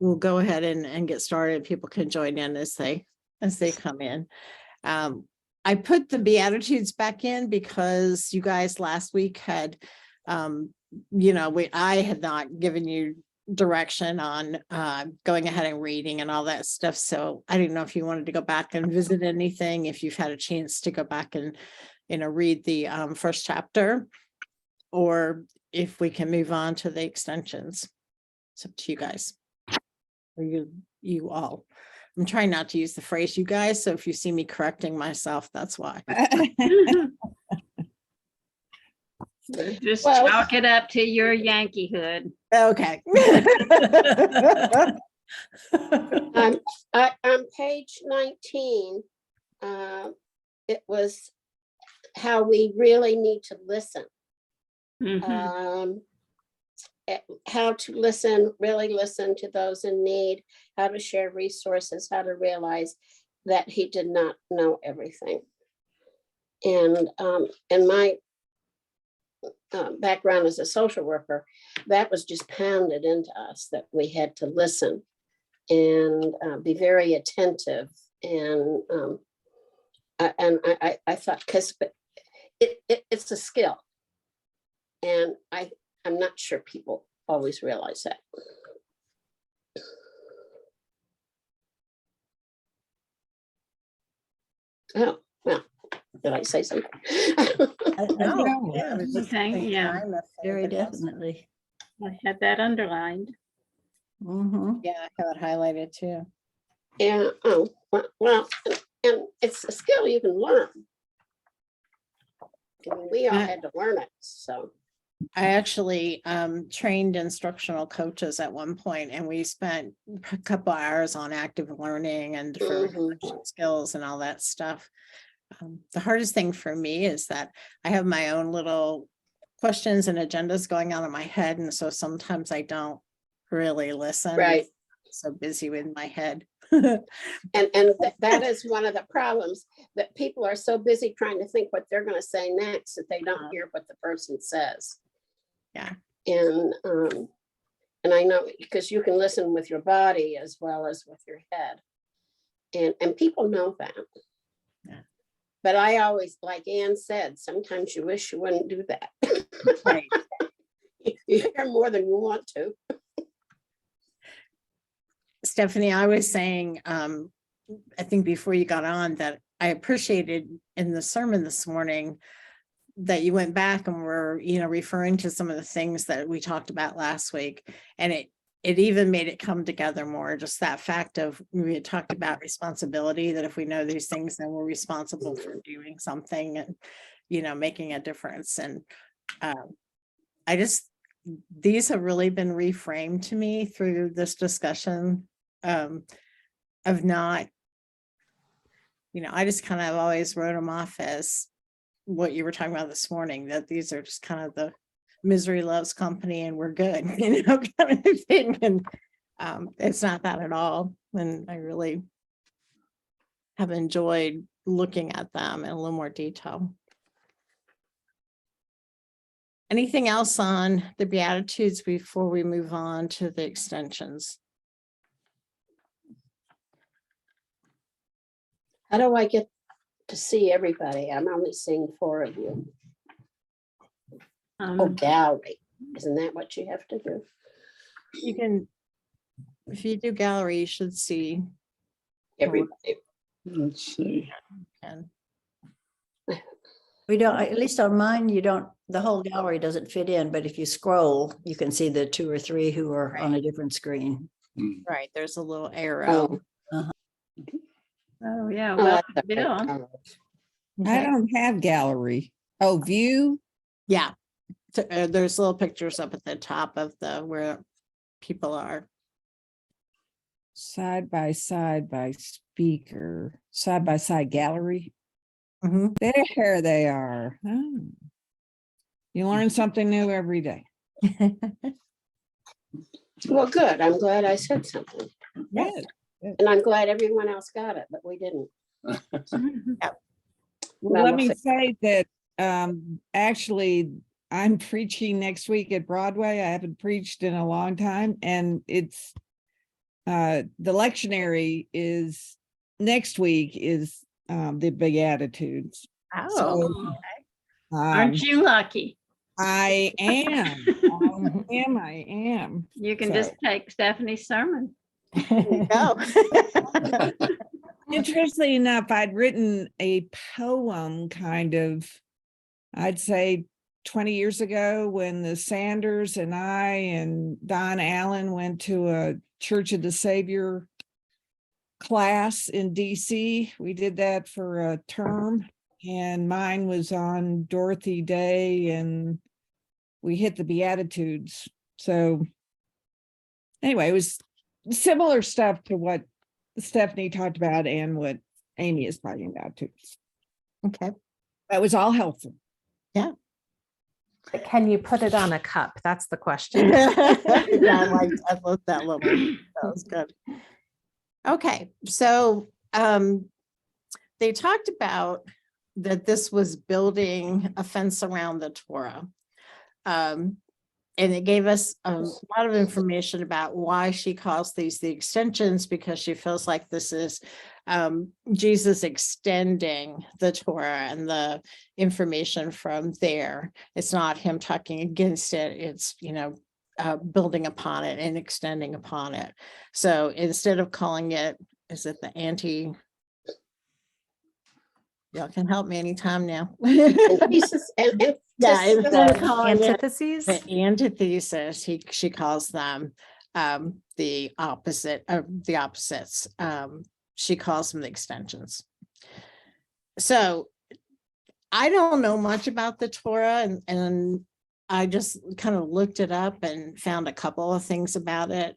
we'll go ahead and get started. People can join in as they come in. I put the Beatitudes back in because you guys last week had, I had not given you direction on going ahead and reading and all that stuff. So I didn't know if you wanted to go back and visit anything, if you've had a chance to go back and, read the first chapter, or if we can move on to the extensions. It's up to you guys, or you all. I'm trying not to use the phrase you guys, so if you see me correcting myself, that's why. Just chalk it up to your Yankee hood. Okay. On page 19, it was how we really need to listen. Mhm. How to listen, really listen to those in need, how to share resources, how to realize that he did not know everything. And in my background as a social worker, that was just pounded into us, that we had to listen and be very attentive. And I thought, because it's a skill. And I'm not sure people always realize that. Oh, well, did I say something? No, yeah, it was just Okay, take yeah. time if Very anybody else- definitely. I had that underlined. Mhm. Yeah, I have it highlighted too. Yeah, oh, well, and it's a skill you can learn. I mean, we all had to learn it, so. I actually trained instructional coaches at one point, and we spent a couple hours on active learning and different reflection skills and all that stuff. The hardest thing for me is that I have my own little questions and agendas going on in my head, and so sometimes I don't really listen. Right. So busy with my head. And that is one of the problems, that people are so busy trying to think what they're going to say next that they don't hear what the person says. Yeah. And I know, because you can listen with your body as well as with your head. And people know that. Yeah. But I always, like Ann said, sometimes you wish you wouldn't do that. Right. You hear more than you want to. Stephanie, I was saying, I think before you got on, that I appreciated in the sermon this morning that you went back and were, referring to some of the things that we talked about last week. And it even made it come together more, just that fact of, we had talked about responsibility, that if we know these things, then we're responsible for doing something and, making a difference. And these have really been reframed to me through this discussion, of not, I just kind of always wrote them off as what you were talking about this morning, that these are just kind of the misery loves company and we're good, kind of thing. And it's not that at all. And I really have enjoyed looking at them in a little more detail. Anything else on the Beatitudes before we move on to the extensions? How do I get to see everybody? I'm only seeing 4 of you. Oh, gallery. Isn't that what you have to do? You can, if you do gallery, you should see. Everybody. Let's see. And We don't, at least on mine, you don't, the whole gallery doesn't fit in, but if you scroll, you can see the 2 or 3 who are on a different screen. right, there's a little arrow. Oh, yeah, Oh, well, that's okay. Bill. I Okay. don't have gallery. Oh, view. Yeah, there's little pictures up at the top of where people are. Side by speaker, side by side gallery. Mhm. There they are. Oh. You learn something new every day. Well, good. I'm glad I said something. Good. And I'm glad everyone else got it, but we didn't. Well, Well, let we'll me see. say that actually I'm preaching next week at Broadway. I haven't preached in a long time, and it's the lectionary is next week is the Beatitudes. Oh, So, Aren't you lucky? I am. I am. You can So, just take Stephanie's sermon. there you go. interestingly enough, I'd written a poem kind of, I'd say 20 years ago, when the Sanders and I and Don Allen went to a Church of the Savior class in DC. We did that for a term, and mine was on Dorothy Day, and we hit the Beatitudes. So anyway, it was similar stuff to what Stephanie talked about and what Amy is talking about too. Okay. That was all helpful. But can you put it on a cup? That's the question. Yeah, I love that little, that was good. Okay, so they talked about that this was building a fence around the Torah. And it gave us a lot of information about why she calls these the extensions, because she feels like this is Jesus extending the Torah and the information from there. It's not him talking against it. It's, building upon it and extending upon it. So instead of calling it, is it the y'all can help me anytime now. Pieces and Yeah, just- instead of calling it Antitheses? the antithesis, she calls them the opposite of the opposites. She calls them the extensions. So I don't know much about the Torah, and I just kind of looked it up and found a couple of things about it.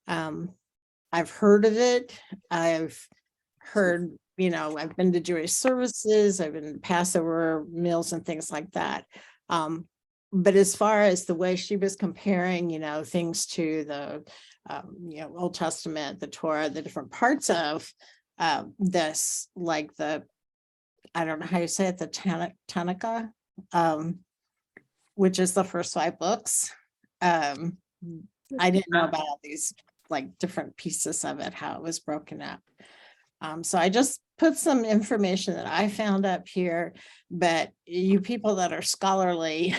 I've heard of it. I've heard, I've been to Jewish services, I've been to Passover meals and things like that. But as far as the way she was comparing, things to the, Old Testament, the Torah, the different parts of this, like I don't know how you say it, the Tanakh, which is the first 5 books. I didn't know about all these like different pieces of it, how it was broken up. So I just put some information that I found up here, but you people that are scholarly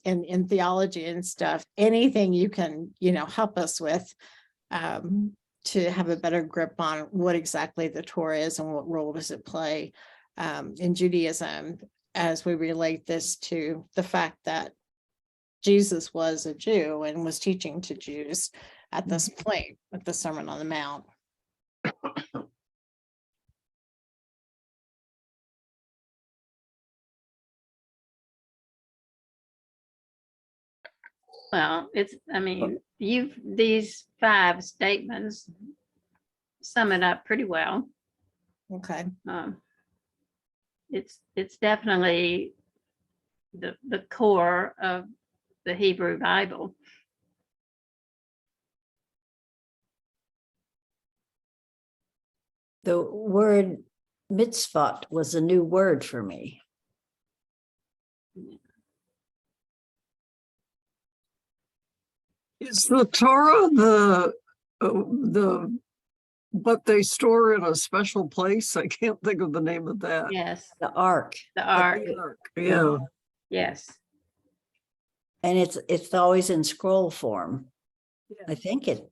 in theology and stuff, anything you can, help us with to have a better grip on what exactly the Torah is and what role does it play in Judaism, as we relate this to the fact that Jesus was a Jew and was teaching to Jews at this point with the Sermon on the Mount. Well, these 5 statements sum it up pretty well. Okay. It's definitely the core of the Hebrew Bible. The word mitzvot was a new word for me. Is the Torah the but they store in a special place? I can't think of the name of that. Yes, The ark. the ark. Yeah. Yes. And it's always in scroll form. I think I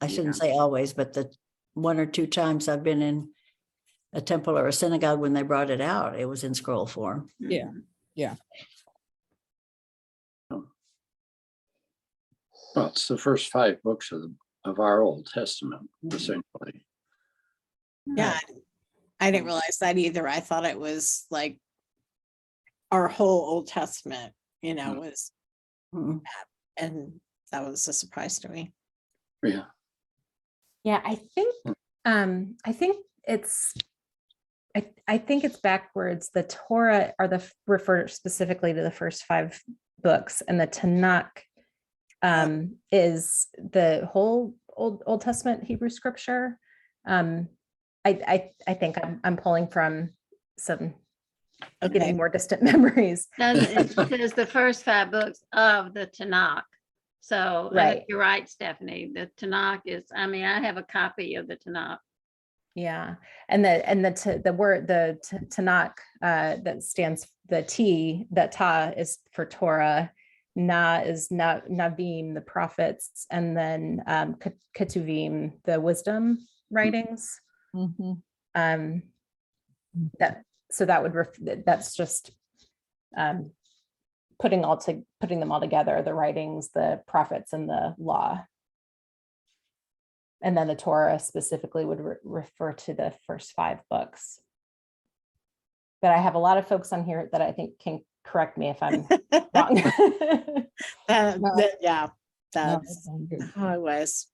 shouldn't say always, but the 1 or 2 times I've been in a temple or a synagogue when they brought it out, it was in scroll form. Yeah. Yeah. Well, it's the first 5 books of our Old Testament, essentially. Yeah, I didn't realize that either. I thought it was like our whole Old Testament, was, Mhm. and that was a surprise to me. Yeah. Yeah, I think it's backwards. The Torah refer specifically to the first 5 books, and the Tanakh is the whole Old Testament Hebrew scripture. I think I'm pulling from some getting more distant memories. It says the first 5 books of the Tanakh. So I Right. think you're right, Stephanie. The Tanakh is, I mean, I have a copy of the Tanakh. Yeah, and the word Tanakh that stands the T, that Ta is for Torah, Na is Navim, the prophets, and then Ketuvim, the wisdom writings. Mhm. That would that's just putting them all together, the writings, the prophets, and the law. And then the Torah specifically would refer to the first 5 books. But I have a lot of folks on here that I think can correct me if I'm wrong. Yeah, that's how it was.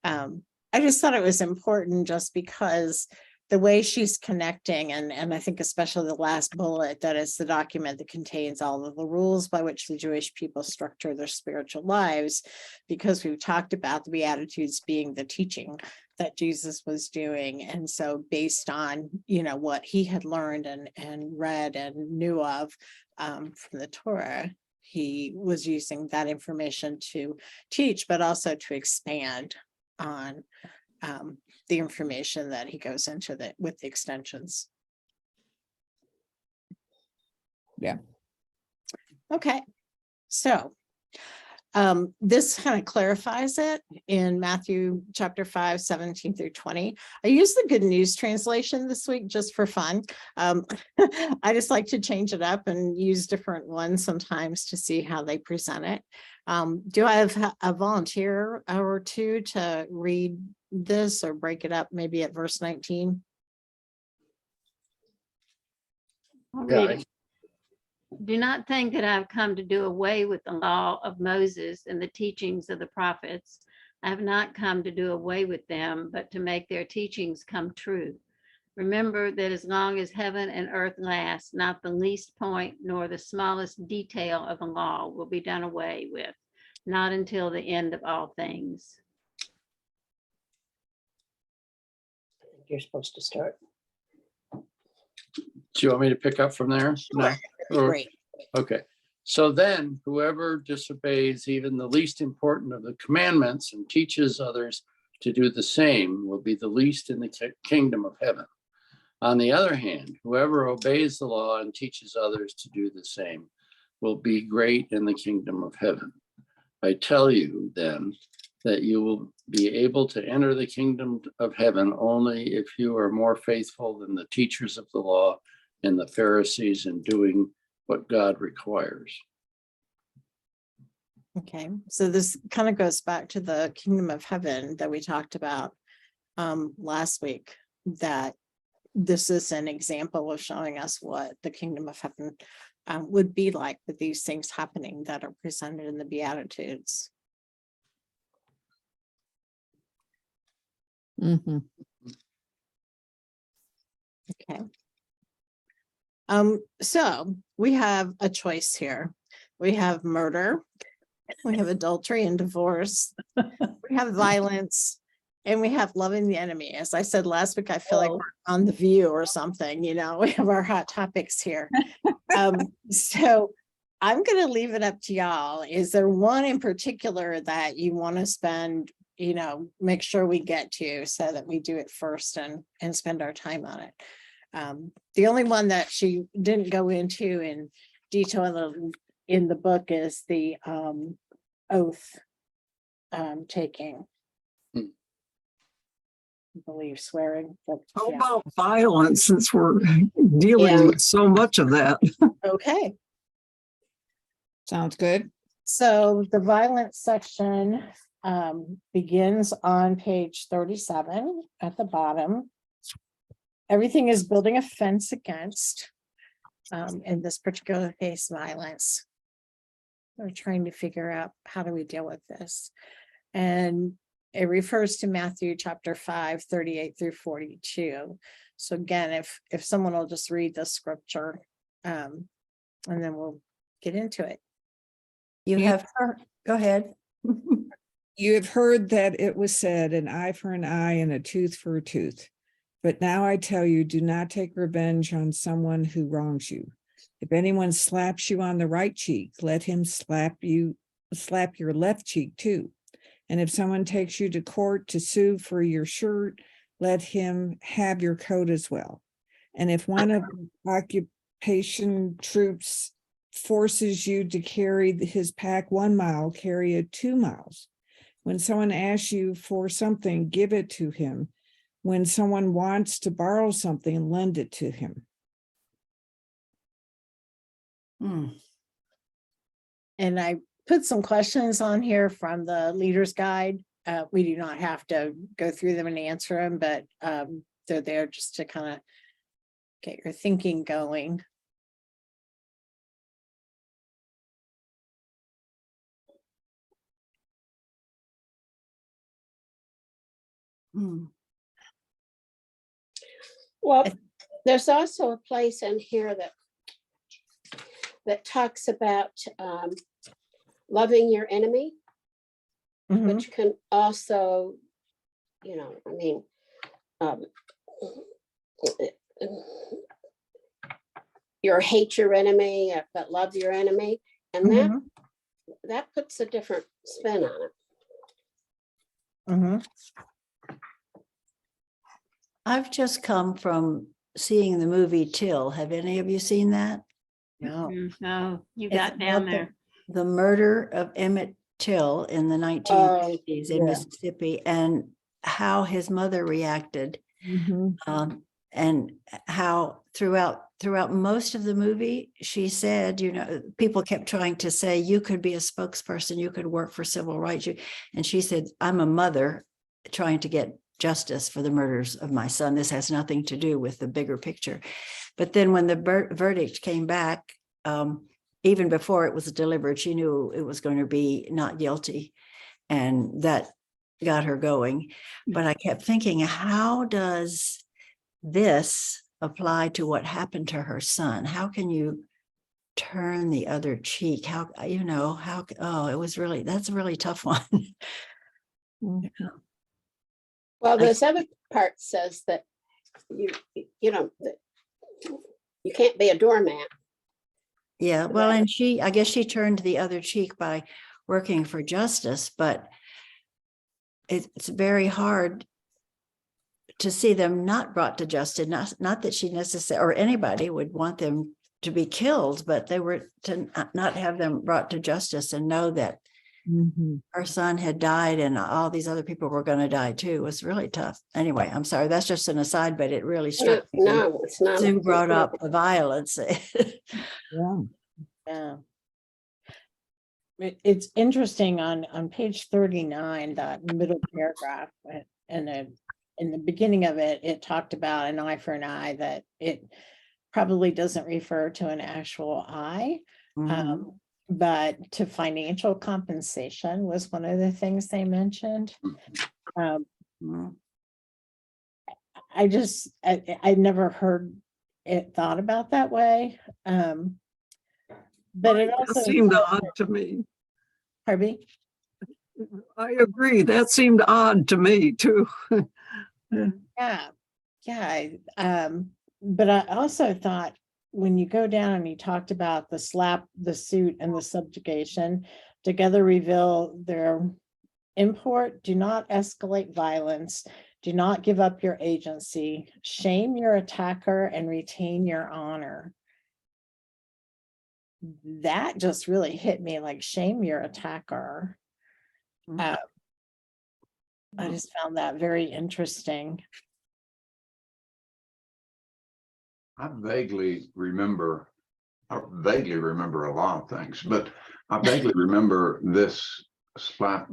I just thought it was important just because the way she's connecting, and I think especially the last bullet, that it's the document that contains all of the rules by which the Jewish people structure their spiritual lives, because we've talked about the Beatitudes being the teaching that Jesus was doing. And so based on, what he had learned and read and knew of from the Torah, he was using that information to teach, but also to expand on the information that he goes into with the extensions. Yeah. Okay, so this kind of clarifies it in Matthew chapter 5, 17 through 20. I used the Good News translation this week just for fun. I just like to change it up and use different ones sometimes to see how they present it. Do I have a volunteer or two to read this or break it up maybe at verse 19? I'll Yeah, read it. Do not think that I've come to do away with the law of Moses and the teachings of the prophets. I have not come to do away with them, but to make their teachings come true. Remember that as long as heaven and earth last, not the least point nor the smallest detail of the law will be done away with, not until the end of all things. You're supposed to start. Do you want me to pick up from there? No? Or- Great. Okay, so then whoever disobeys even the least important of the commandments and teaches others to do the same will be the least in the kingdom of heaven. On the other hand, whoever obeys the law and teaches others to do the same will be great in the kingdom of heaven. I tell you then that you will be able to enter the kingdom of heaven only if you are more faithful than the teachers of the law and the Pharisees in doing what God requires. Okay, so this kind of goes back to the kingdom of heaven that we talked about last week, that this is an example of showing us what the kingdom of heaven would be like with these things happening that are presented in the Beatitudes. Mhm. Okay. So we have a choice here. We have murder, we have adultery and divorce, we have violence, and we have loving the enemy. As I said last week, I feel like we're on The View or something, we have our hot topics here. So I'm going to leave it up to y'all. Is there one in particular that you want to spend, make sure we get to, so that we do it first and spend our time on it? The only one that she didn't go into in detail in the book is the oath taking. I believe swearing. But, How yeah. about violence, since we're dealing Yeah. with so much of that? Okay, Sounds good. so the violence section begins on page 37 at the bottom. Everything is building a fence against, in this particular case, violence. We're trying to figure out how do we deal with this. And it refers to Matthew chapter 5, 38 through 42. So again, if someone will just read the scripture, and then we'll get into it. You Yeah. have heard, go ahead. You have heard that it was said, an eye for an eye and a tooth for a tooth. But now I tell you, do not take revenge on someone who wrongs you. If anyone slaps you on the right cheek, let him slap you slap your left cheek too. And if someone takes you to court to sue for your shirt, let him have your coat as well. And if one of the occupation troops forces you to carry his pack 1 mile, carry it 2 miles. When someone asks you for something, give it to him. When someone wants to borrow something, lend it to him. Hmm. And I put some questions on here from the leader's guide. We do not have to go through them and answer them, but they're there just to kind of get your thinking going. Hmm. Well, there's also a place in here that talks about loving your enemy, Mhm. which can also, you know, I mean, your hate your enemy, but love your enemy. And Mhm. that puts a different spin on it. Mhm. I've just come from seeing the movie Till. Have any of you seen that? No. No, you It's got down about there. the murder of Emmett Till in the 1950s in yeah. Mississippi, and how his mother reacted, and how throughout most of the movie, she said, you know, people kept trying to say, you could be a spokesperson, you could work for civil rights. And she said, I'm a mother trying to get justice for the murders of my son. This has nothing to do with the bigger picture. But then when the verdict came back, even before it was delivered, she knew it was going to be not guilty. And that got her going. But I kept thinking, how does this apply to what happened to her son? How can you turn the other cheek? How, you know, how, oh, that's a really tough one. Well, this other part says that you know, that you can't be a doormat. Yeah, well, and I guess she turned the other cheek by working for justice, but it's very hard to see them not brought to justice. Not that she necessarily, or anybody would want them to be killed, but they were to not have them brought to justice and know that her son had died and all these other people were going to die too. It was really tough. Anyway, I'm sorry, that's just an aside, but it really struck me. No, it's not. Sue brought up the violence. Yeah. Yeah. It's interesting on page 39, that middle paragraph, and in the beginning of it, it talked about an eye for an eye, that it probably doesn't refer to an actual eye. Mhm. But to financial compensation was one of the things they mentioned. Mhm. I never heard it thought about that way. But it That also seemed odd to me. pardon me? I agree. That seemed odd to me too. Yeah, but I also thought when you go down and you talked about the slap, the suit, and the subjugation together reveal their import. Do not escalate violence. Do not give up your agency. Shame your attacker and retain your honor. That just really hit me, like, shame your attacker. I just found that very interesting. I vaguely remember a lot of things, but I vaguely remember this slap.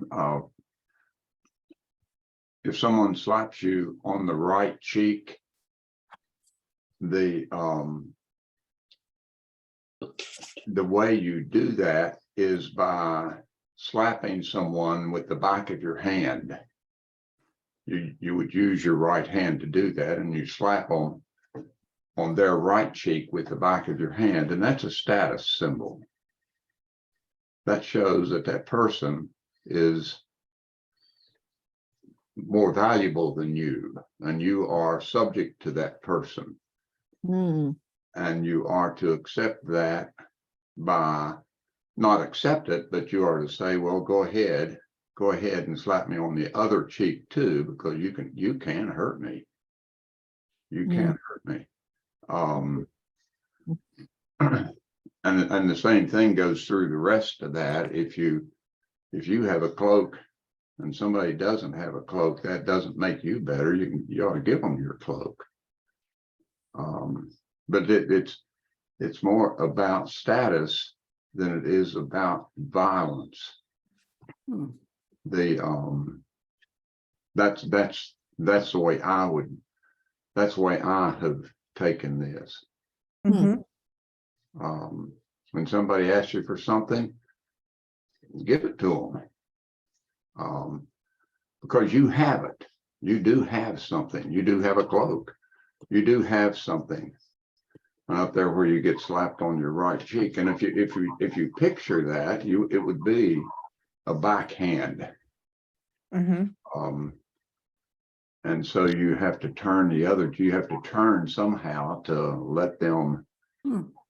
If someone slaps you on the right cheek, the way you do that is by slapping someone with the back of your hand. You would use your right hand to do that, and you slap on their right cheek with the back of your hand, and that's a status symbol. That shows that that person is more valuable than you, and you are subject to that person. And you are to accept that by not accept it, but you are to say, well, go ahead and slap me on the other cheek too, because you can hurt me. You can hurt me. And the same thing goes through the rest of that. If you have a cloak and somebody doesn't have a cloak, that doesn't make you better. You ought to give them your cloak. But it's more about status than it is about violence. That's the way that's the way I have taken this. Mhm. When somebody asks you for something, give it to them. Because you have it. You do have something. You do have a cloak. You do have something up there where you get slapped on your right cheek. And if you picture that, it would be a backhand. Mhm. And so you have to turn somehow to let them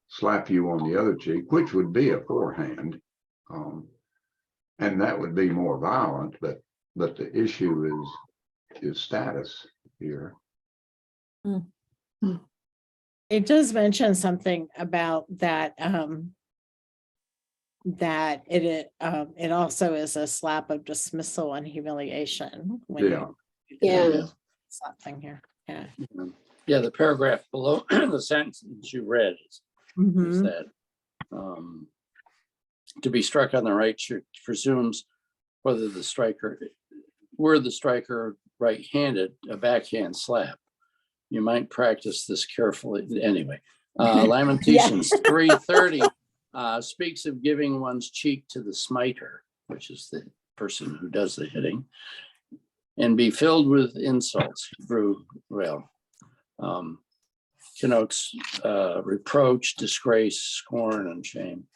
slap you on the other cheek, which would be a forehand. And that would be more violent, but the issue is status here. It does mention something about that, that it also is a slap of dismissal and humiliation. when you Yeah. do Yeah. that slap thing here. Yeah. Yeah, the paragraph below the sentence you read is Mhm. that to be struck on the right cheek presumes were the striker right-handed, a backhand slap. You might practice this carefully. Anyway, Lamentations 3:30 speaks of giving one's cheek to the smiter, which is the person who does the hitting, and be filled with insults. Connotes reproach, disgrace, scorn, and shame.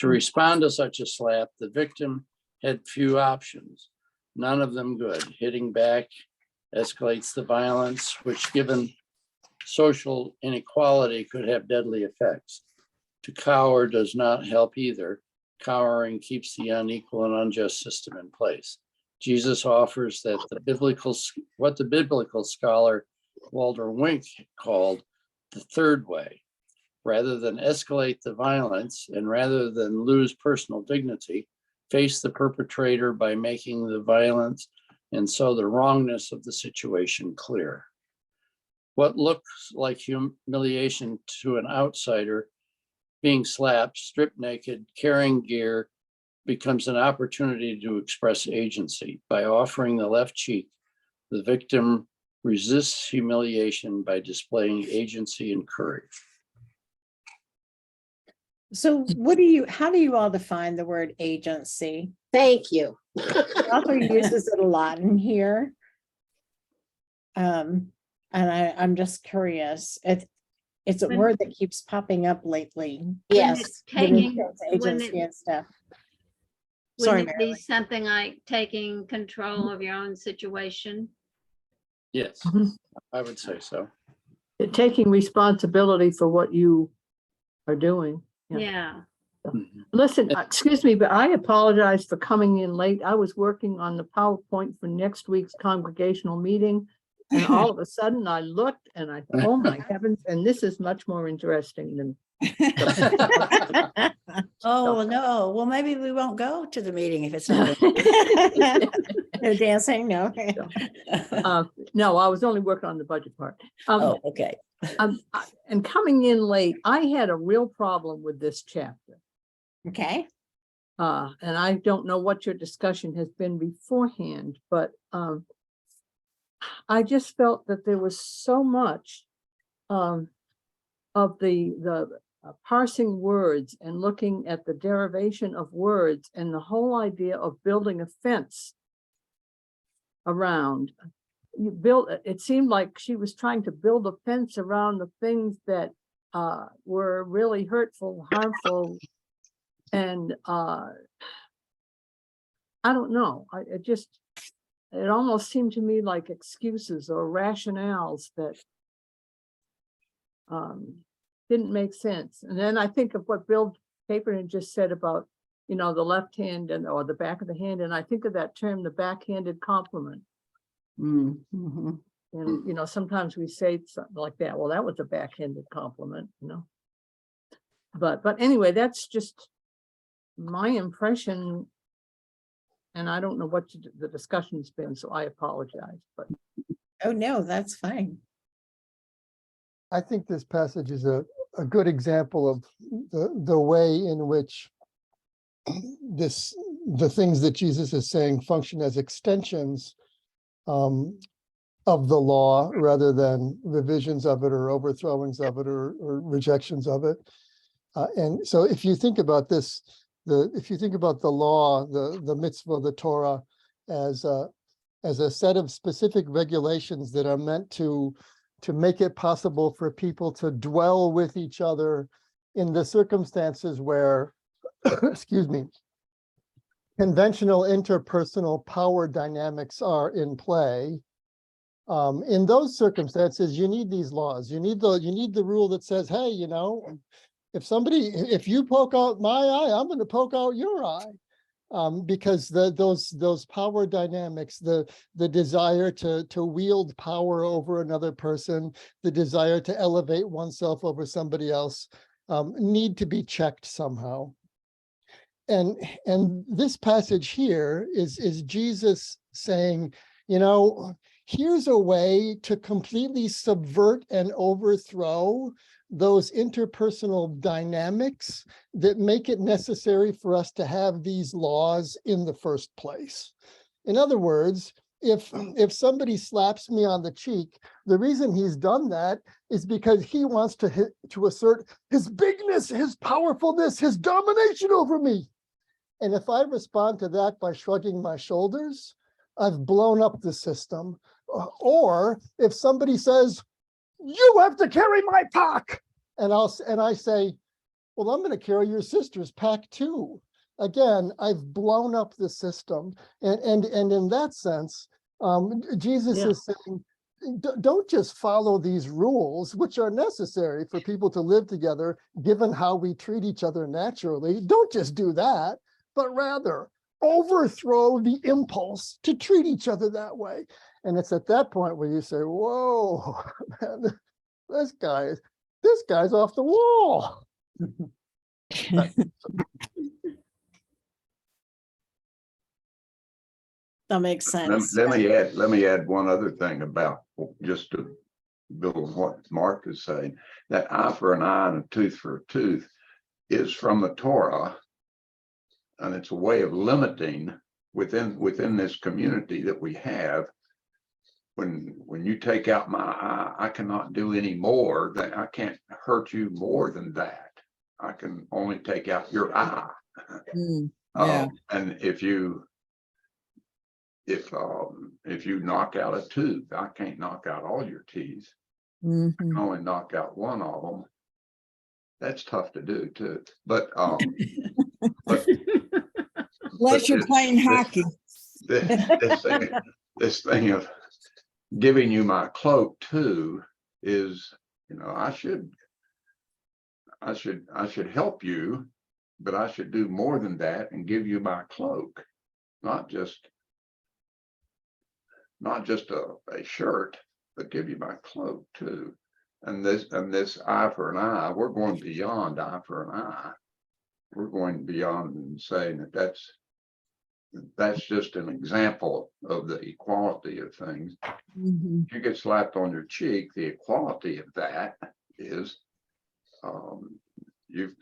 To respond to such a slap, the victim had few options, none of them good. Hitting back escalates the violence, which, given social inequality, could have deadly effects. To cower does not help either. Cowering keeps the unequal and unjust system in place. Jesus offers that what the biblical scholar Walter Wink called the third way. Rather than escalate the violence and rather than lose personal dignity, face the perpetrator by making the violence and so the wrongness of the situation clear. What looks like humiliation to an outsider, being slapped, stripped naked, carrying gear, becomes an opportunity to express agency. By offering the left cheek, the victim resists humiliation by displaying agency and courage. So how do you all define the word agency? Thank you. The author uses it a lot in here. And I'm just curious. It's a word that keeps popping up lately. Yes. Taking, Agency and stuff. wouldn't Sorry, it be Marilyn. something like taking control of your own situation? Yes, I would say so. Taking responsibility for what you are doing. Yeah. Yeah. Listen, excuse me, but I apologize for coming in late. I was working on the PowerPoint for next week's congregational meeting. And all of a sudden I looked and I thought, oh my heavens, and this is much more interesting than. Oh, no. Well, maybe we won't go to the meeting if it's not. No dancing, no. No, I was only working on the budget part. Oh, okay. And coming in late, I had a real problem with this chapter. Okay. And I don't know what your discussion has been beforehand, but I just felt that there was so much of the parsing words and looking at the derivation of words and the whole idea of building a fence around. It seemed like she was trying to build a fence around the things that were really hurtful, harmful, and I don't know. It almost seemed to me like excuses or rationales that didn't make sense. And then I think of what Bill paper and it just said about, you know, the left hand and, or the back of the hand, and I think of that term, the backhanded compliment. Mhm. And, you know, sometimes we say something like that, well, that was a backhanded compliment, you know. But anyway, that's just my impression. And I don't know what the discussion's been, so I apologize, but. Oh, no, that's fine. I think this passage is a good example of the way in which the things that Jesus is saying function as extensions of the law rather than revisions of it or overthrowings of it or rejections of it. And so if you think about this, if you think about the law, the mitzvah, the Torah, as a set of specific regulations that are meant to make it possible for people to dwell with each other in the circumstances where, excuse me, conventional interpersonal power dynamics are in play. In those circumstances, you need these laws. You need the rule that says, hey, you know, if you poke out my eye, I'm going to poke out your eye. Because those power dynamics, the desire to wield power over another person, the desire to elevate oneself over somebody else, need to be checked somehow. And this passage here is Jesus saying, you know, here's a way to completely subvert and overthrow those interpersonal dynamics that make it necessary for us to have these laws in the first place. In other words, if somebody slaps me on the cheek, the reason he's done that is because he wants to assert his bigness, his powerfulness, his domination over me. And if I respond to that by shrugging my shoulders, I've blown up the system. Or if somebody says, you have to carry my pack, and I say, well, I'm going to carry your sister's pack too. Again, I've blown up the system. And in that sense, Jesus is saying, don't just follow these rules, which are necessary for people to live together, given how we treat each other naturally. Don't just do that, but rather overthrow the impulse to treat each other that way. And it's at that point where you say, whoa, man, this guy's off the wall. That makes sense. Let me add one other thing about, just to build on what Mark is saying, that eye for an eye and a tooth for a tooth is from the Torah, and it's a way of limiting within this community that we have. When you take out my eye, I cannot do any more. That I can't hurt you more than that. I can only take out your eye. And if you knock out a tooth, I can't knock out all your teeth. I can only knock out one of them. That's tough to do too. But Unless you're playing hockey. This thing of giving you my cloak too is, you know, I should help you, but I should do more than that and give you my cloak, not just a shirt, but give you my cloak too. And this eye for an eye, we're going beyond eye for an eye. We're going beyond and saying that's just an example of the equality of things. If you get slapped on your cheek, the equality of that is you've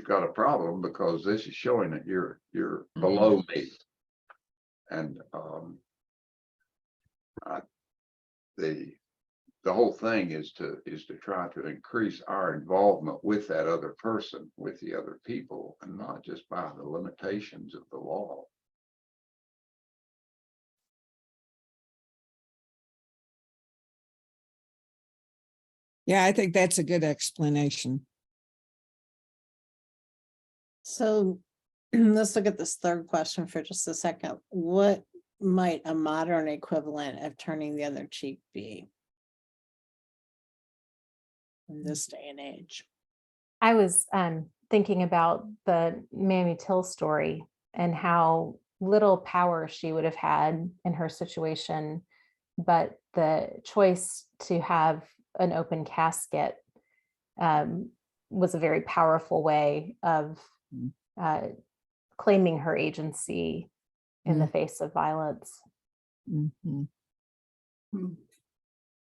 got a problem, because this is showing that you're below me. And the whole thing is to try to increase our involvement with that other person, with the other people, and not just by the limitations of the law. Yeah, I think that's a good explanation. So let's look at this third question for just a second. What might a modern equivalent of turning the other cheek be in this day and age? I was thinking about the Mamie Till story and how little power she would have had in her situation, but the choice to have an open casket was a very powerful way of claiming her agency in the face of violence. Mhm.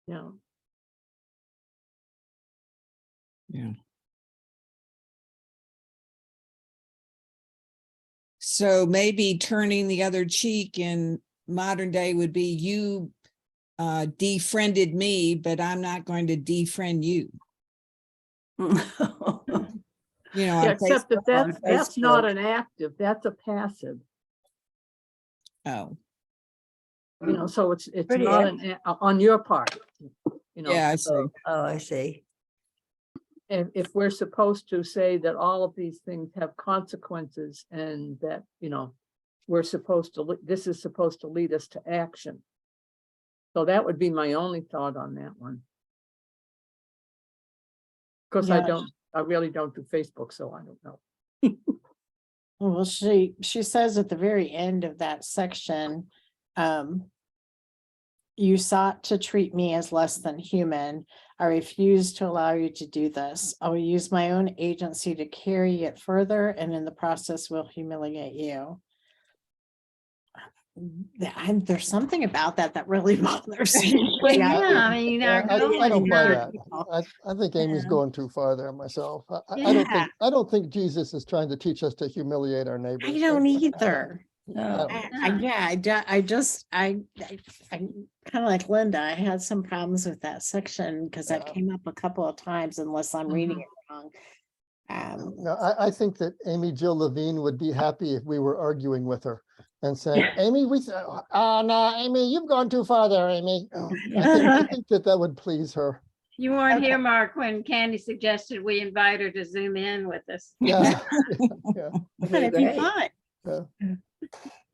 Yeah. Yeah. So maybe turning the other cheek in modern day would be you defriended me, but I'm not going to defriend you. You know, Yeah, on except that Facebook- that's not an active, that's a passive, Oh, you know, so it's Pretty not on your part, you know. yeah, I see. Oh, I see. If we're supposed to say that all of these things have consequences and that, you know, we're supposed to, this is supposed to lead us to action. So that would be my only thought on that one. Of course, Yeah. I really don't do Facebook, so I don't know. Well, she says at the very end of that section, you sought to treat me as less than human. I refuse to allow you to do this. I will use my own agency to carry it further, and in the process will humiliate you. There's something about that really bothers me. Well, yeah, I mean, Yeah, our I goal don't is buy not. that. I think Amy's Yeah. going too far there myself. I Yeah. don't think Jesus is trying to teach us to humiliate our I neighbors. don't either. No. I kind of like Linda, I had some problems with that section because that Yeah. came up a couple of times unless I'm reading Mhm. it wrong. No, I think that Amy Jill Levine would be happy if we were arguing with her and saying, Amy, no, Amy, you've gone too far there, Amy. I think that would please her. You weren't Okay. here, Mark, when Candy suggested we invite her to Zoom in with us. Yeah. Yeah. That'd be fun.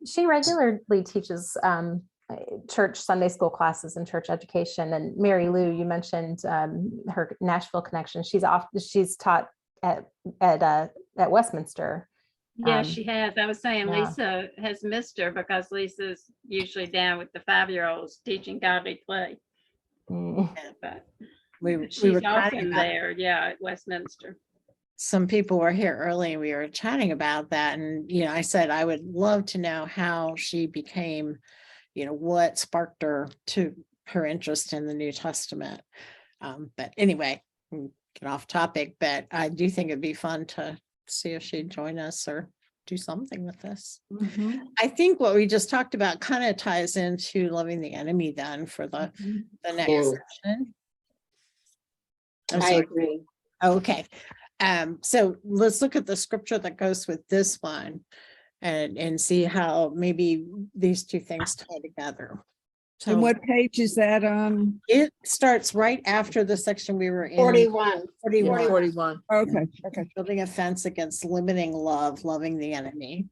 She regularly teaches church Sunday school classes and church education. And Mary Lou, you mentioned her Nashville connection. She's taught at Westminster. Yeah, she has. I was saying yeah. Lisa has missed her because Lisa's usually down with the 5-year-olds teaching godly play. But We were she's chatting often about, there, yeah, at Westminster. some people were here early and we were chatting about that. And, I said, I would love to know how she became, what sparked her to her interest in the New Testament. But anyway, get off topic, but I do think it'd be fun to see if she'd join us or do something with this. I think what we just talked about kind of ties into loving the enemy then for the next Yeah. session. I'm I sorry. agree. Okay. So let's look at the scripture that goes with this one and see how maybe these two things tie together. And So what page is that on? it starts right after the section we were in. 41. 41. 41. Okay, Building a fence against limiting love, loving the enemy.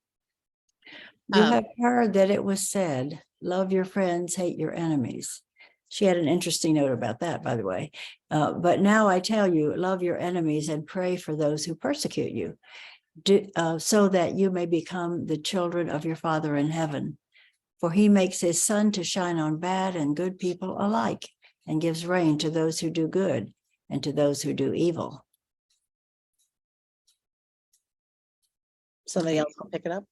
You have heard that it was said, love your friends, hate your enemies. She had an interesting note about that, by the way. But now I tell you, love your enemies and pray for those who persecute you, so that you may become the children of your Father in heaven. For he makes his sun to shine on bad and good people alike, and gives rain to those who do good and to those who do evil. Somebody else will pick it up.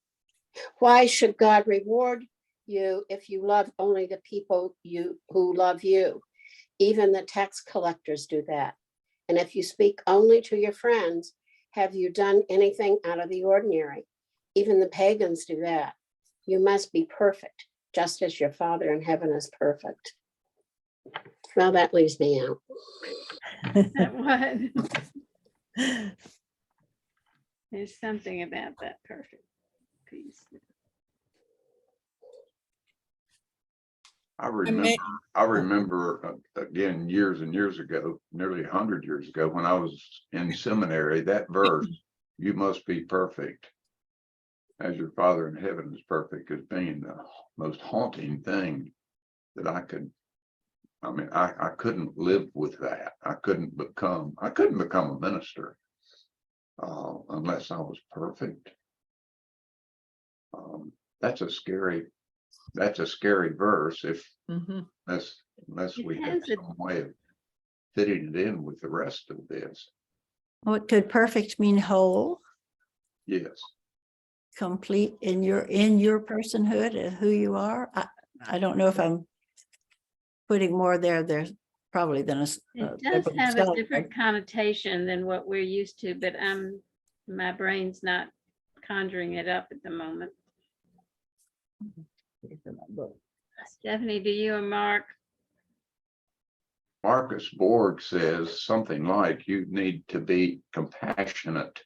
Why should God reward you if you love only the people who love you? Even the tax collectors do that. And if you speak only to your friends, have you done anything out of the ordinary? Even the pagans do that. You must be perfect, just as your Father in heaven is perfect. Well, that leaves me out. What? There's something about that perfect piece. I remember again, years and years ago, nearly 100 years ago, when I was in seminary, that verse, you must be perfect as your Father in heaven is perfect, as being the most haunting thing that I couldn't live with that. I couldn't become a minister unless I was perfect. That's a scary verse if Mhm. unless It we have has a- some way of fitting it in with the rest of this. What could perfect mean? Whole, Yes. complete in your personhood and who you are. I don't know if I'm putting more there's probably than a It does biblical have a scholar. different connotation than what we're used to, but my brain's not conjuring it up at the moment. Stephanie, do you or Mark? Marcus Borg says something like you need to be compassionate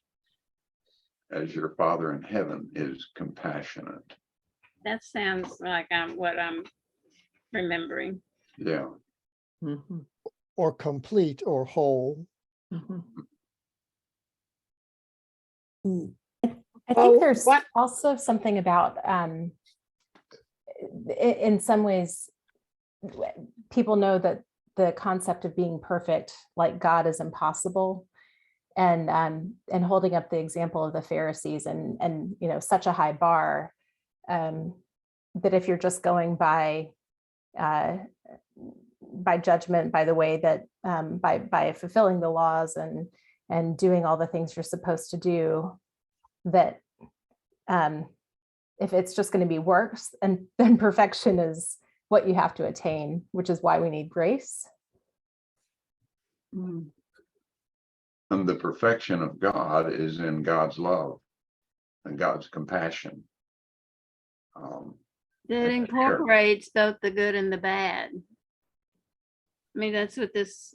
as your Father in heaven is compassionate. That sounds like what I'm remembering. Yeah. Mhm. Or complete or whole. Mhm. I Oh, think there's what- also something about, in some ways, people know that the concept of being perfect, like God, is impossible. And holding up the example of the Pharisees and such a high bar, that if you're just going by judgment, by the way that by fulfilling the laws and doing all the things you're supposed to do, that if it's just going to be works, and then perfection is what you have to attain, which is why we need grace. Mm. And the perfection of God is in God's love and God's compassion. That incorporates both the good and the bad. I mean, that's what this,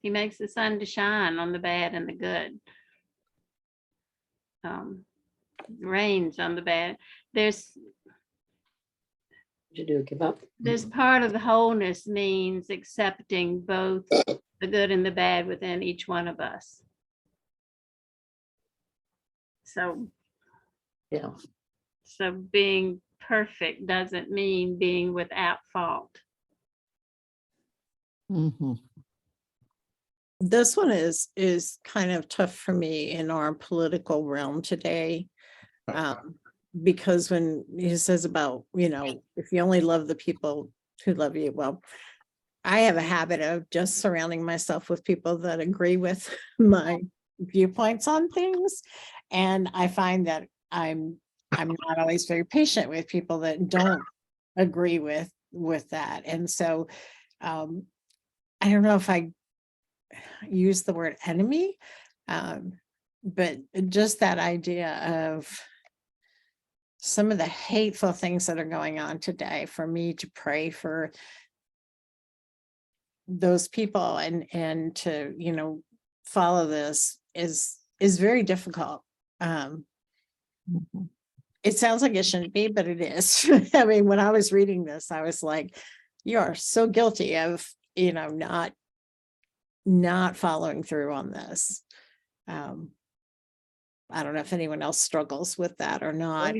he makes the sun to shine on the bad and the good. Rains on the bad. There's To do, give up. This part of the wholeness means accepting both the good and the bad within each one of us. So Yeah. being perfect doesn't mean being without fault. Mhm. This one is kind of tough for me in our political realm today. Because when he says about, if you only love the people who love you, well, I have a habit of just surrounding myself with people that agree with my viewpoints on things. And I find that I'm not always very patient with people that don't agree with that. And so I don't know if I use the word enemy, but just that idea of some of the hateful things that are going on today, for me to pray for those people and to follow this is very difficult. It sounds like it shouldn't be, but it is. I mean, when I was reading this, I was like, you are so guilty of not following through on this. I don't know if anyone else struggles with that or not.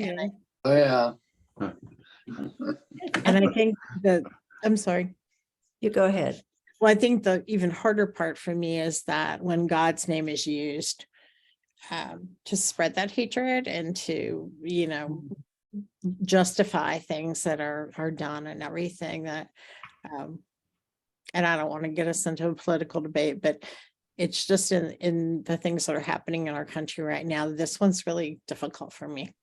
Oh, yeah. And I think that, I'm sorry. You go ahead. Well, I think the even harder part for me is that when God's name is used to spread that hatred and to, justify things that are done and everything that, and I don't want to get us into a political debate, but it's just in the things that are happening in our country right now. This one's really difficult for me.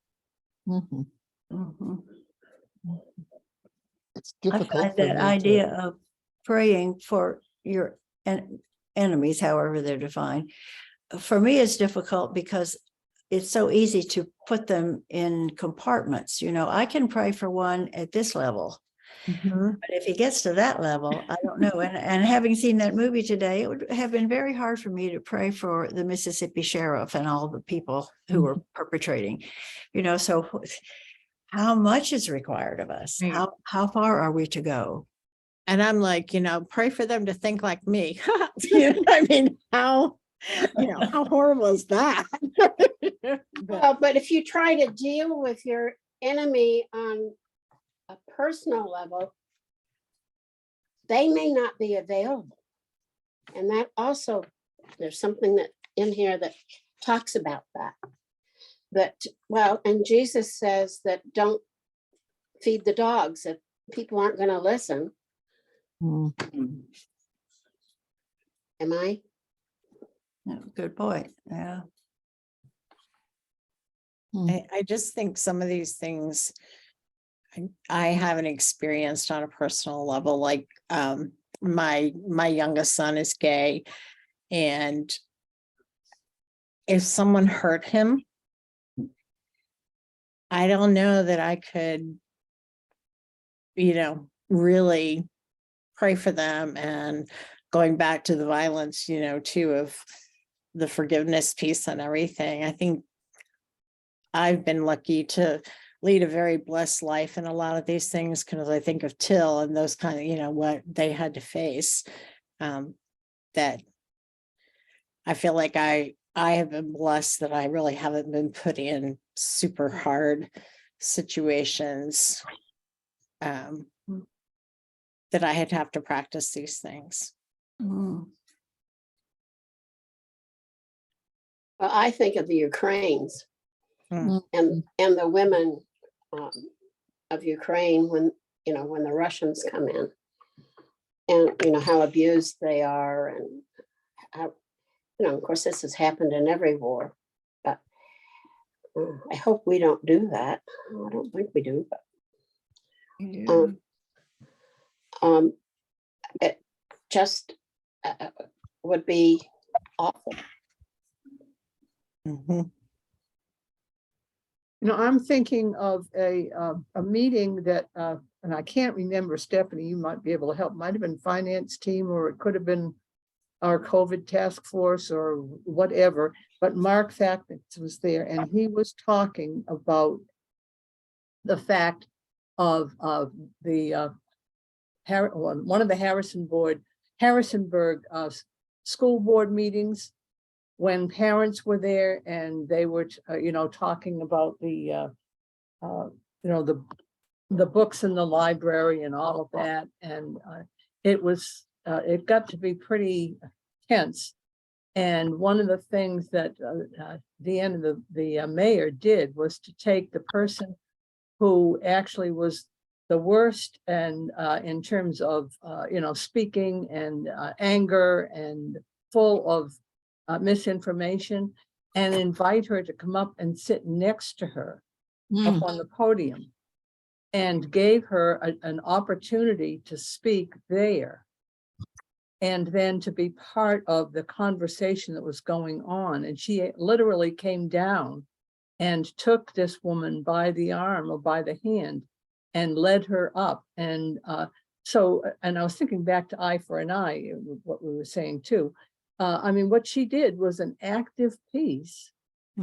Mhm. Mhm. It's I difficult find for that me to- idea of praying for your enemies, however they're defined, for me is difficult because it's so easy to put them in compartments. I can pray for one at this level, but if he gets to that level, I don't know. And having seen that movie today, it would have been very hard for me to pray for the Mississippi sheriff and all the people who were perpetrating, so how much is required of us? Right. How far are we to go? And I'm like, pray for them to think like me. I mean, how horrible is that? But if you try to deal with your enemy on a personal level, they may not be available. And that also, there's something that in here that talks about that. That, well, and Jesus says that don't feed the dogs if people aren't going to listen. Mm. Am I? Yeah, good point. Yeah. I just think some of these things I haven't experienced on a personal level, like my youngest son is gay, and if someone hurt him, I don't know that I could, really pray for them. And going back to the violence, too, of the forgiveness piece and everything, I think I've been lucky to lead a very blessed life in a lot of these things, because I think of Till and those kind of, what they had to face, that I feel like I have been blessed that I really haven't been put in super hard situations, that I had to have to practice these things. Mm. Well, I think of the Ukraines Mm. and the women of Ukraine when the Russians come in, and how abused they are, and how, of course, this has happened in every war, but I hope we don't do that. I don't think we do, but Yeah. it just would be awful. Mhm. I'm thinking of a meeting that, and I can't remember, Stephanie, you might be able to help, might have been finance team, or it could have been our COVID task force or whatever, but Mark Facknitz was there, and he was talking about the fact of the one of the Harrisonburg school board meetings, when parents were there and they were, talking about the books in the library and all of that. And it got to be pretty tense. And one of the things that the end of the mayor did was to take the person who actually was the worst, and in terms of, speaking and anger and full of misinformation, and invite her to come up and sit next to her up on the podium, and gave her an opportunity to speak there, and then to be part of the conversation that was going on. And she literally came down and took this woman by the arm or by the hand and led her up. And and I was thinking back to Eye for an Eye, what we were saying too. What she did was an active piece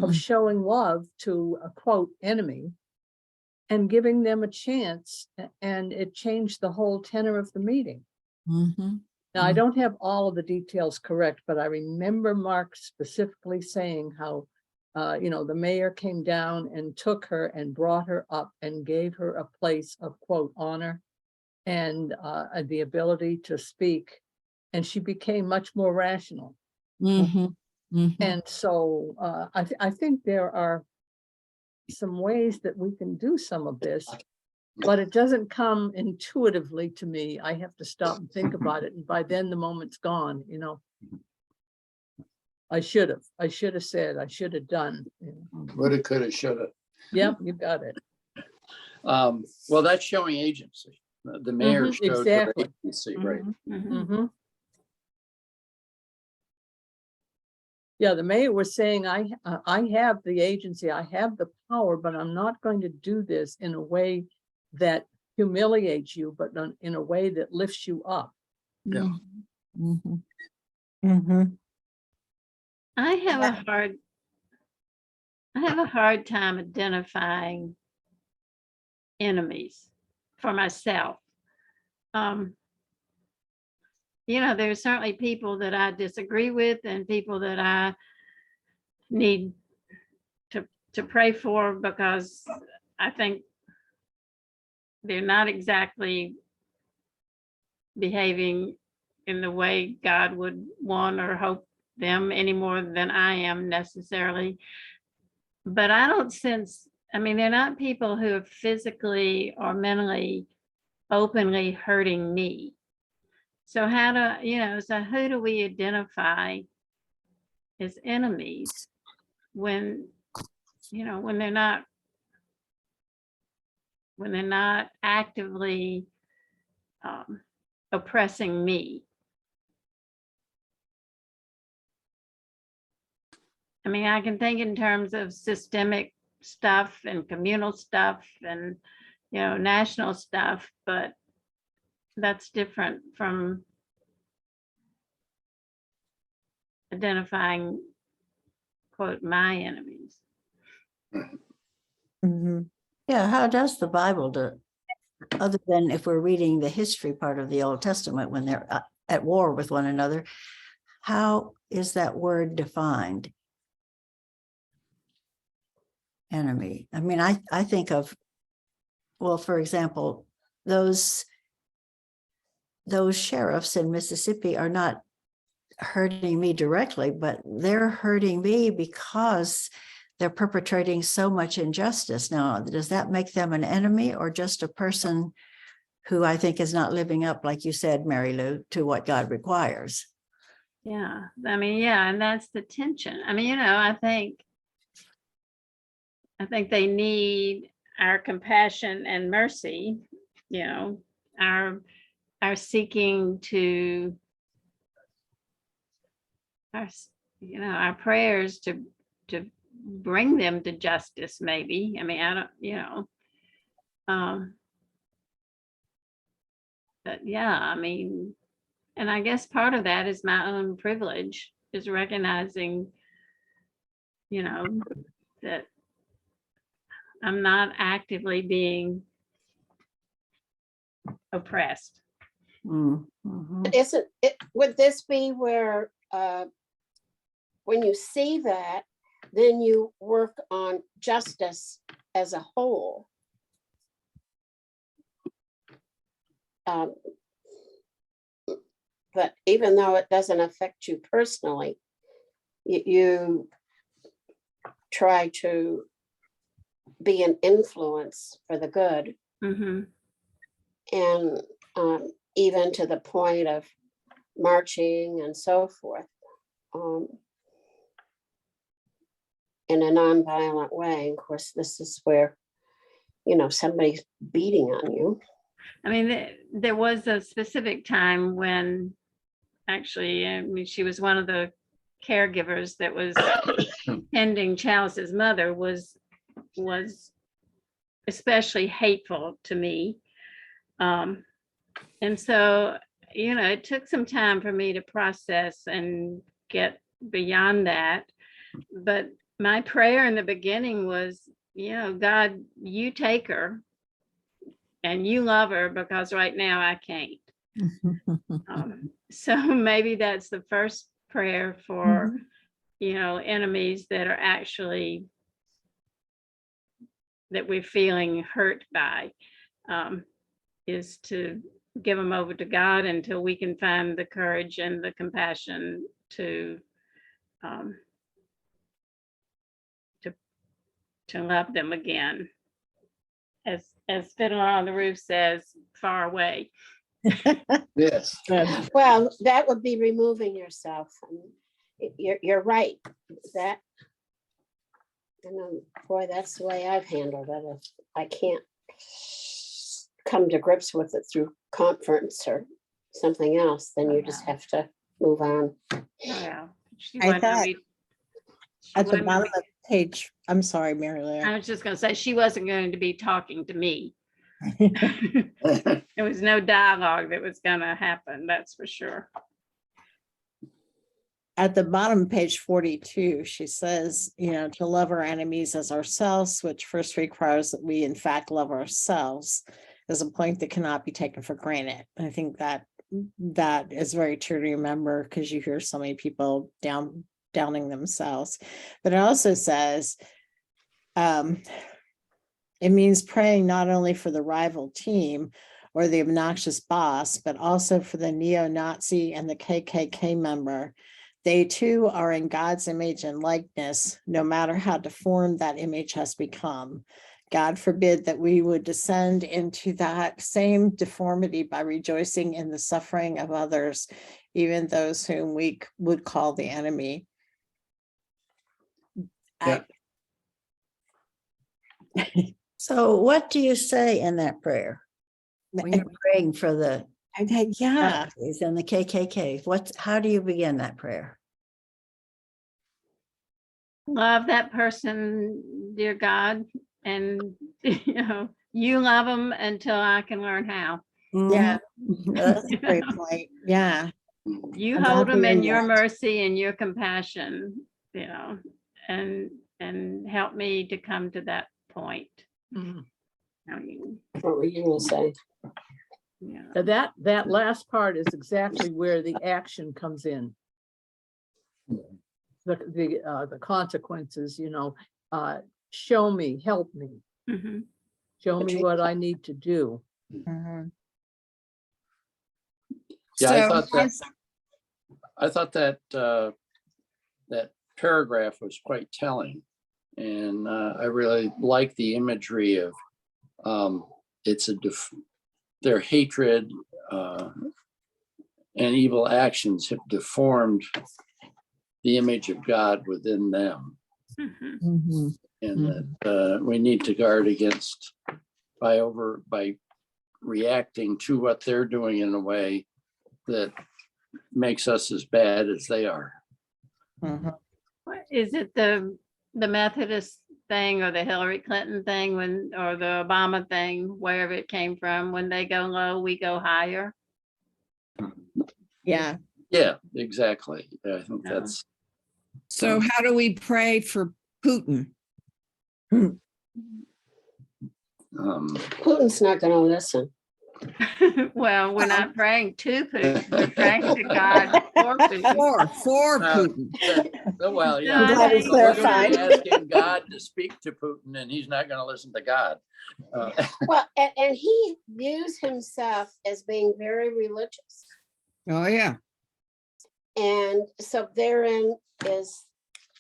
of showing love to a quote enemy and giving them a chance, and it changed the whole tenor of the meeting. Now, I don't have all of the details correct, but I remember Mark specifically saying how, the mayor came down and took her and brought her up and gave her a place of quote honor and the ability to speak. And she became much more rational. And so I think there are some ways that we can do some of this, but it doesn't come intuitively to me. I have to stop and think about it. And by then the moment's gone, I should have said, I should have done. Woulda, coulda, shoulda. Yep, you got it. Well, that's showing agency. The mayor showed her exactly. agency, right? Mhm. Yeah, the mayor was saying, I have the agency, I have the power, but I'm not going to do this in a way that humiliates you, but in a way that lifts you up. Yeah. Mhm. I have a hard time identifying enemies for myself. There's certainly people that I disagree with and people that I need to pray for, because I think they're not exactly behaving in the way God would want or hope them any more than I am necessarily. But I don't sense, I mean, they're not people who are physically or mentally openly hurting me. So how do, so who do we identify as enemies when, when they're not actively oppressing me? I mean, I can think in terms of systemic stuff and communal stuff and, national stuff, but that's different from identifying, quote, my enemies. Mhm. Yeah, how does the Bible do, other than if we're reading the history part of the Old Testament when they're at war with one another, how is that word defined? Enemy. I mean, I think of, well, for example, those sheriffs in Mississippi are not hurting me directly, but they're hurting me because they're perpetrating so much injustice. Now, does that make them an enemy or just a person who I think is not living up, like you said, Mary Lou, to what God requires? Yeah, I mean, yeah, and that's the tension. I mean, I think they need our compassion and mercy, our seeking to our prayers to bring them to justice, maybe. I mean, I don't, but yeah, I mean, and I guess part of that is my own privilege, is recognizing, that I'm not actively being oppressed. Mhm. Isn't it, would this be where, when you see that, then you work on justice as a whole? But even though it doesn't affect you personally, you try to be an influence for the good. Mm-hmm. And even to the point of marching and so forth, in a nonviolent way. Of course, this is where, somebody's beating on you. I mean, there was a specific time when actually, I mean, she was one of the caregivers that was tending Chalice's mother, was especially hateful to me. And so, it took some time for me to process and get beyond that. But my prayer in the beginning was, God, you take her and you love her, because right now I can't. So maybe that's the first prayer for, enemies that are actually, that we're feeling hurt by, is to give them over to God until we can find the courage and the compassion to love them again. As Fiddler on the Roof says, far away. Yes. Well, that would be removing yourself. You're right. That, boy, that's the way I've handled it. If I can't come to grips with it through conference or something else, then you just have to move on. Yeah. I thought at the bottom of the page, I'm sorry, Mary Lou. I was just going to say, she wasn't going to be talking to me. There was no dialogue that was going to happen, that's for sure. At the bottom of page 42, she says, to love our enemies as ourselves, which first requires that we in fact love ourselves, is a point that cannot be taken for granted. I think that is very true to remember, because you hear so many people downing themselves. But it also says, it means praying not only for the rival team or the obnoxious boss, but also for the neo-Nazi and the KKK member They too are in God's image and likeness, no matter how deformed that image has become. God forbid that we would descend into that same deformity by rejoicing in the suffering of others, even those whom we would call the enemy. Yeah. So what do you say in that prayer? When you're praying for the Yeah, Nazis and the KKK, how do you begin that prayer? Love that person, dear God, and you love them until I can learn how. yeah, Mhm. that's a great point. Yeah. You I'm hold not them there in your yet. mercy and your compassion, and help me to come to that point. Mhm. I mean, What were you gonna say? yeah. That last part is exactly where the action comes in. The consequences, show me, help me, Mhm. show me what I need to do. Mhm. Yeah, So I thought that that paragraph was quite telling. And I really like the imagery of their hatred and evil actions have deformed the image of God within them. Mhm. Mhm. And that we need to guard against by reacting to what they're doing in a way that makes us as bad as they are. Mhm. Is it the Methodist thing or the Hillary Clinton thing or the Obama thing, wherever it came from, when they go low, we go higher? Yeah. Yeah, exactly. I think Yeah. that's So how do we pray for Putin? Putin's not gonna listen. Well, we're not praying to Putin, we're praying to God for Putin. For Uh, Putin. well, No, yeah. I'm glad we We're gonna be clarified. asking God to speak to Putin, and he's not going to listen to God. Well, and he views himself as being very religious. Oh, yeah. And so therein is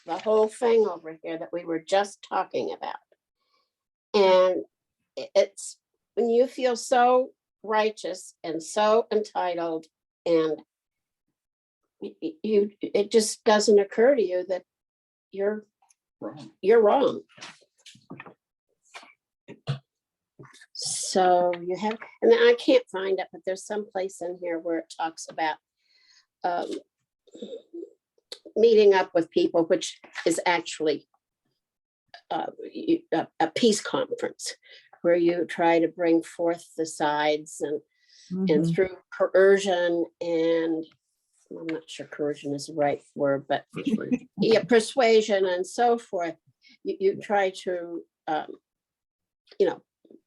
the whole thing over here that we were just talking about. And it's when you feel so righteous and so entitled, and it just doesn't occur to you that you're wrong. So you have, and then I can't find it, but there's some place in here where it talks about meeting up with people, which is actually a peace conference where you try to bring forth the sides and Mhm. through coercion, and I'm not sure coercion is the right word, but yeah, persuasion and so forth. You try to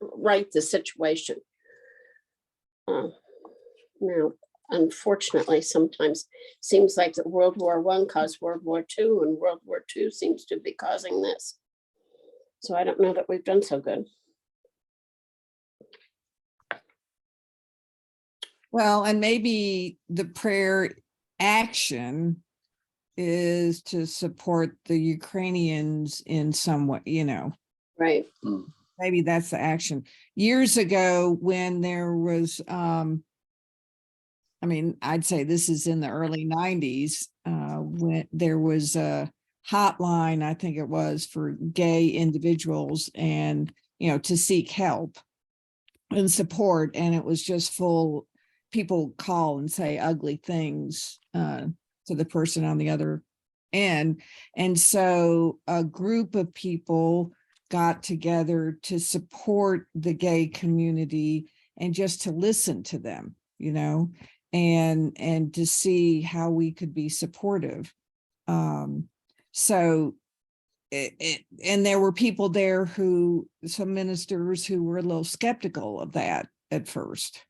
right the situation. Now, unfortunately, sometimes seems like that World War I caused World War II, and World War II seems to be causing this. So I don't know that we've done so good. Well, and maybe the prayer action is to support the Ukrainians in some way, Right. maybe that's the action. Years ago, when there was, I'd say this is in the early 90s, when there was a hotline, I think it was, for gay individuals and, to seek help and support. And it was just full, people call and say ugly things to the person on the other end. And so a group of people got together to support the gay community and just to listen to them, and to see how we could be supportive. So and there were people there some ministers who were a little skeptical of that at first.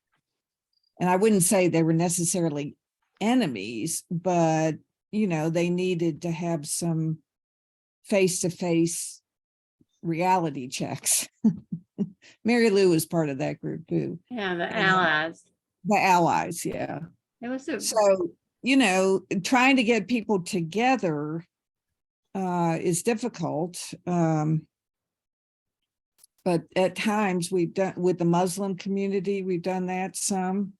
And I wouldn't say they were necessarily enemies, but, they needed to have some face-to-face reality checks. Mary Lou was part of that group too. Yeah, the allies. The allies, yeah. It was a So trying to get people together is difficult. But at times we've done with the Muslim community, we've done that some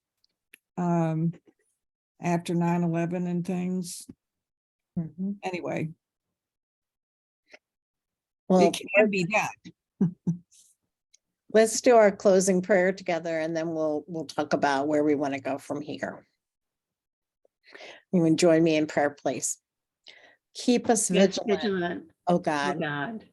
after 9/11 and things. Anyway, Well, it can be done. let's do our closing prayer together and then we'll talk about where we want to go from here. You can join me in prayer, please. Keep us Yes, vigilant, oh oh God, God,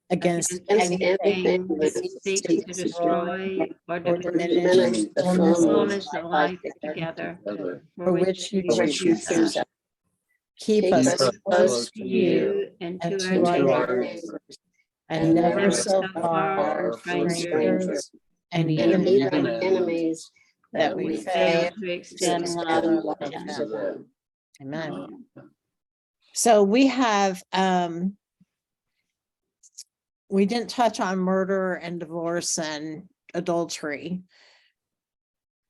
against Against anything anything that that seeks seeks to to destroy destroy or or diminish diminish the the fullness fullness of of life life together, together, for which you which you choose choose us. us. Keep Keep us us close to you you and and to to our our neighbors, neighbors, and and never never so so far far from from strangers, strangers, and and even even enemies, enemies that we fail fail to to extend extend love love to to them. them. Amen. So we have, we didn't touch on murder and divorce and adultery.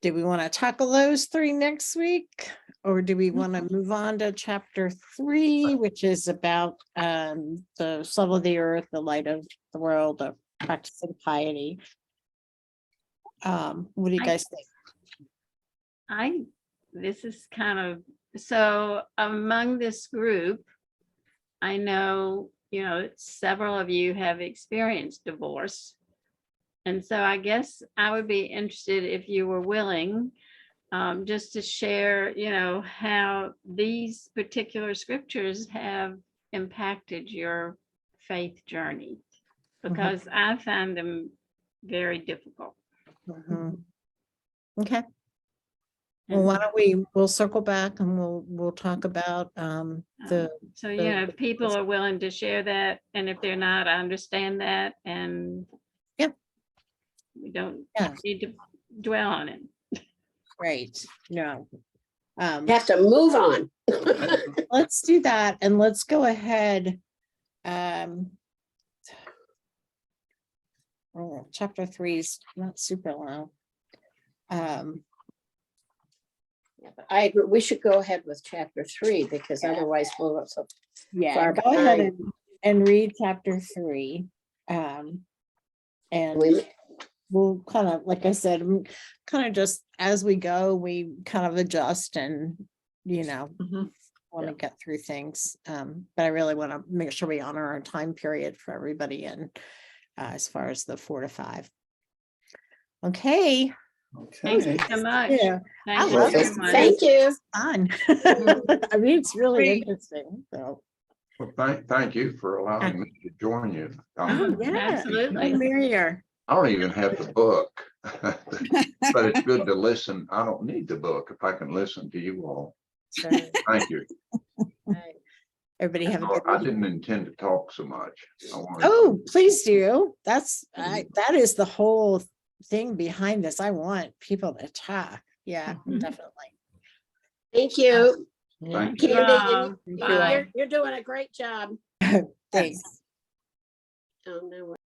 Do we want to tackle those three next week? Or do we want to move on to chapter 3, which is about the salt of the earth, the light of the world, of practicing piety? What do you I- guys think? This is kind of, so among this group, I know, several of you have experienced divorce. And so I guess I would be interested if you were willing just to share, how these particular scriptures have impacted your faith journey, because I found them very difficult. Mhm. Okay. Well, why don't we'll circle back and we'll talk about the So, if people are willing to share that, and if they're not, I understand that, and Yeah. we don't Yeah. need to dwell on it. great, no. You have to move on. Let's do that and let's go ahead. Chapter 3 is not super long. Yeah, but I agree, we should go ahead with chapter 3 because otherwise we'll look so Yeah, far go ahead behind. and read chapter 3. And We- we'll kind of, like I said, kind of just as we go, we kind of adjust and, want to get through things. But I really want to make sure we honor our time period for everybody and as far as the 4 to 5. Okay. Thank you Okay. so much. Yeah. Thank I you love very this. much. Thank you. Fun. I mean, it's really Great. interesting. So, Well, thank you for allowing me to join you. oh, yeah. Absolutely. The merrier. I don't even have the book, but it's good to listen. I don't need the book if I can listen to you all. Sure. Thank you. Right. Everybody have a good I week. didn't intend to talk so much. I wanted Oh, please do. That is the whole thing behind this. I want people to talk. Yeah, Mhm. definitely. Thank you, Yeah. Thank you. Candy. Rob, and bye. You're doing a great job. Thanks. Oh, no.